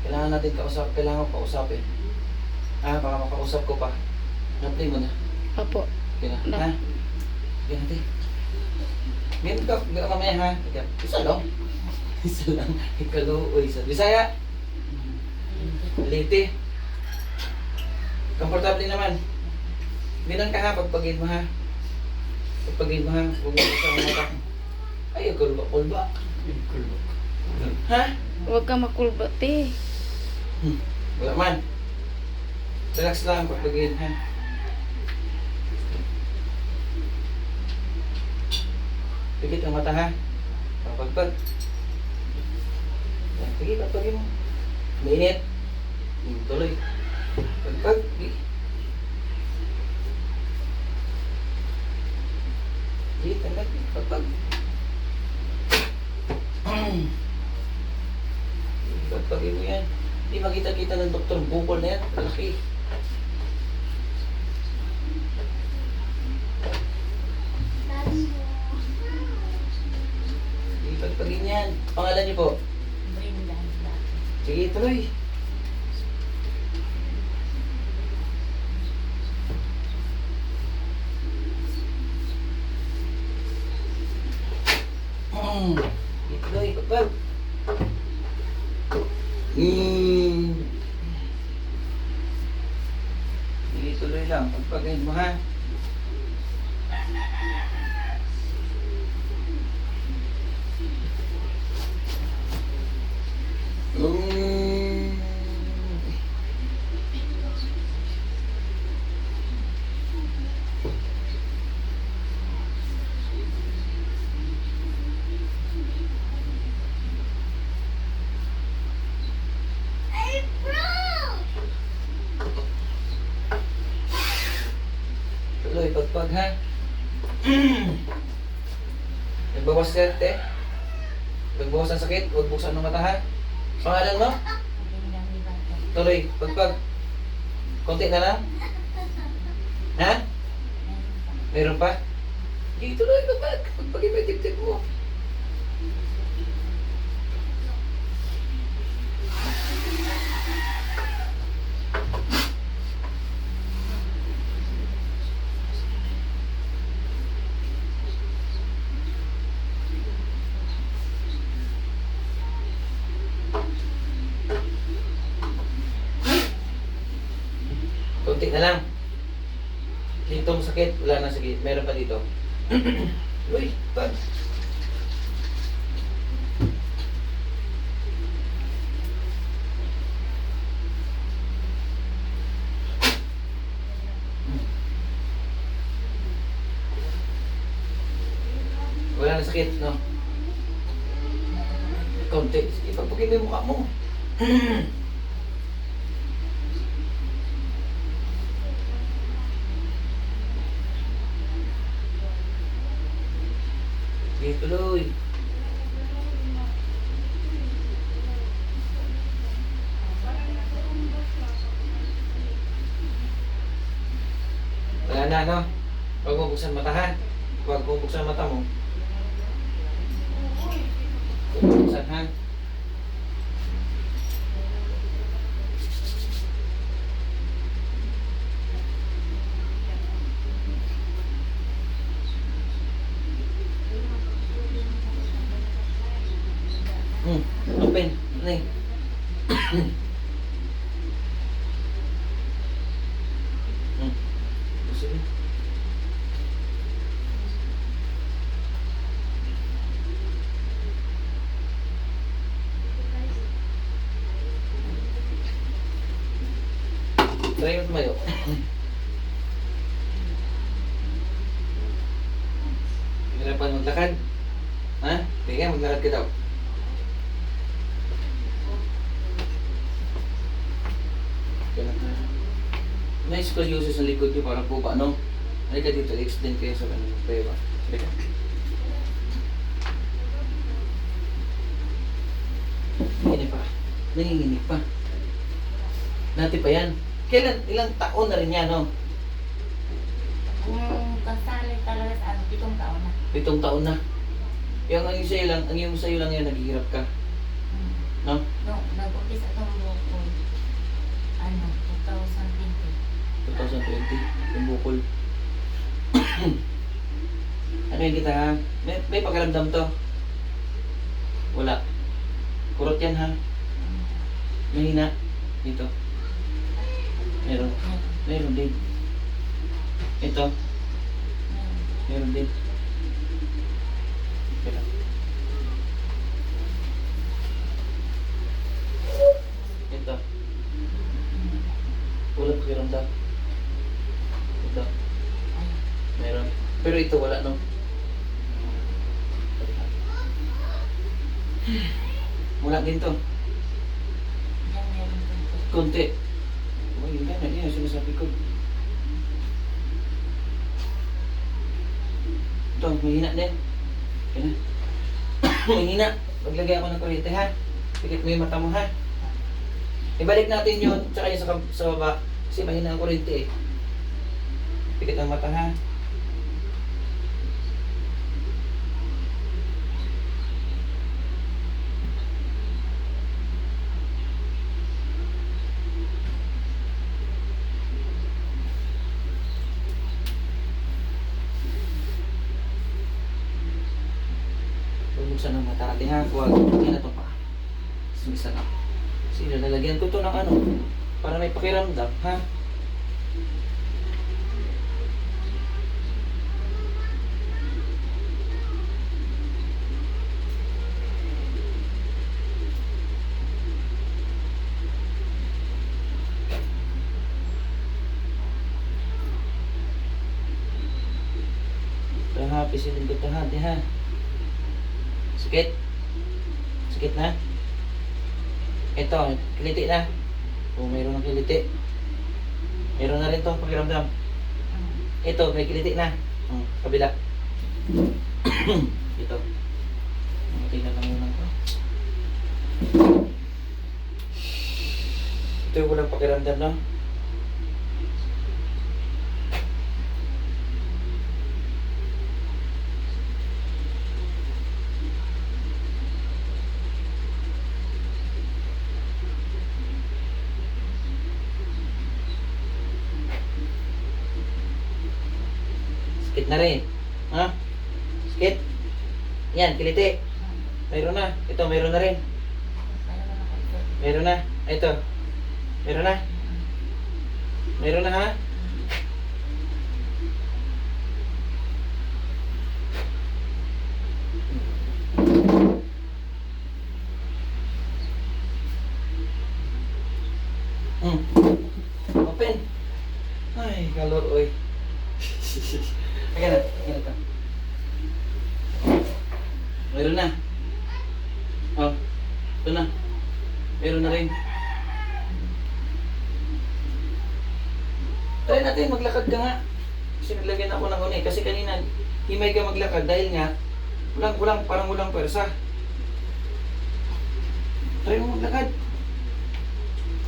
Kailangan natin kailangan ko kausapin. Baka makausap ko pa. Na-play mo na. Opo. Okay na. Ha? Okay natin. Ganyan ka, mamaya ha. Isa lang. Isa lang. Ikaluoy sa Bisaya. Liti. Komportable naman. Binan ka ha, pagpagin mo ha. Pagpagin mo ha. Huwag mo sa mata. Ay, kulba. Ha? Huwag ka makulbati. Wala man. Relax lang, pagpagin ha. Pigit ang mata ha. Pagpag. Sige, pagpagin mo. Mainit. Tuloy. Pagpag. Sige, tanggal. Pagpag. Pagpagin mo yan. Hindi makita-kita ng doktor. Bukol na yan. Malaki. Sige, pagpagin yan. Pangalan niyo po? Brenda. Sige, tuloy. Sige, tuloy. Pagpag. Sige, tuloy lang. Pagpagin mo ha. Tuloy, pagpag ha. Nagbawas serte. Nagbawas ang sakit. Huwag buksan ng mata ha. Pangalan mo? Tuloy, pagpag. Konti na lang. Ha? Meron pa? Sige, tuloy, pagpag. Pagpagin mo yung tip-tip mo. Konti na lang. Dito mo sakit, wala na sakit. Meron pa dito. Uy, pag. Wala na sakit, no? Konti. Sige, pagpagin mo yung mukha mo. Sige, tuloy. Wala na, no? Huwag mo buksan mata, ha? Huwag mo buksan mata mo. Huwag mo buksan, ha? Open. Nay. Sige. Try mo tumayo. Hirapan maglakad. Ha? Tingnan, maglakad ka daw. May scoliosis sa likod nyo, parang po ba, no? Halika dito, explain kayo sa kanila. Pwede ba? Halika. Nanginginig pa. Nanginginig pa. Dati pa yan. Kailan, ilang taon na rin yan, no? Yung kasali talaga sa 7 taon na. 7 taon na. Yung ang sa'yo lang, ang yung sa'yo lang yan, naghihirap ka. No? No, nag-umpisa itong bukol. Ano, 2020. 2020, yung bukol. Ano yung kita ha? May pakiramdam to? Wala. Kurot yan ha? Mahina. Dito. Meron. Meron din. Ito. Meron din. Okay lang. Ito. Wala pakiramdam. Ito. Meron. Pero ito wala no. Wala din to. Yan, meron dito. Konti. Oh, yun ka na. Yan yung sinasabi ko. Ito, mahina din. Yan na. Mahina. Maglagay ako ng kuryente ha. Pikit mo yung mata mo ha. Ibalik natin yun. Tsaka yung sa baba. Kasi mahina ang kuryente eh. Pikit ang mata ha. Bubuksan ng mata natin ha. Huwag. Yan na ito pa. Sumisa na. Sige, lalagyan ko ito ng ano. Para may pakiramdam ha. Ito ha. Pisilin ko ito ha. Di ha. Sakit? Sakit na? Ito, kiliti na. O, mayroon ng kiliti. Mayroon na rin to pakiramdam. Ito, may kiliti na. Kabila. Ito. Tingnan lang muna ko. Ito yung walang pakiramdam, no? Sakit na rin. Ha? Sakit? Yan, kiliti. Mayroon na. Ito, mayroon na rin. Mayroon na. Ito. Mayroon na. Mayroon na ha? Open. Ay, kalor, oy. Ayan na, ayan ito. Meron na. Oh, ito na. Meron na rin. Try natin, maglakad ka nga. Kasi naglagyan ako ng unay. Kasi kanina, himay ka maglakad dahil nga, parang walang pwersa. Try mo maglakad.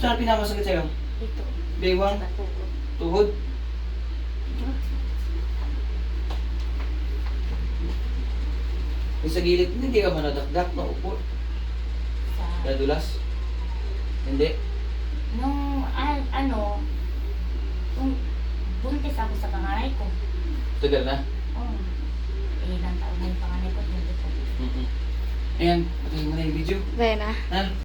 Saan pinamasakit sa'yo? Ito. Baywang? Batugod. Tuhod? Yung sa gilid, hindi ka manadakdak, naupo. Sa... Nadulas? Hindi. Nung, ano, kung buntis ako sa panganay ko. Tagal na? Oh. Ilang taon na yung panganay ko, hindi ko. Ayan, patayin mo na yung video. Dahil na. Ha?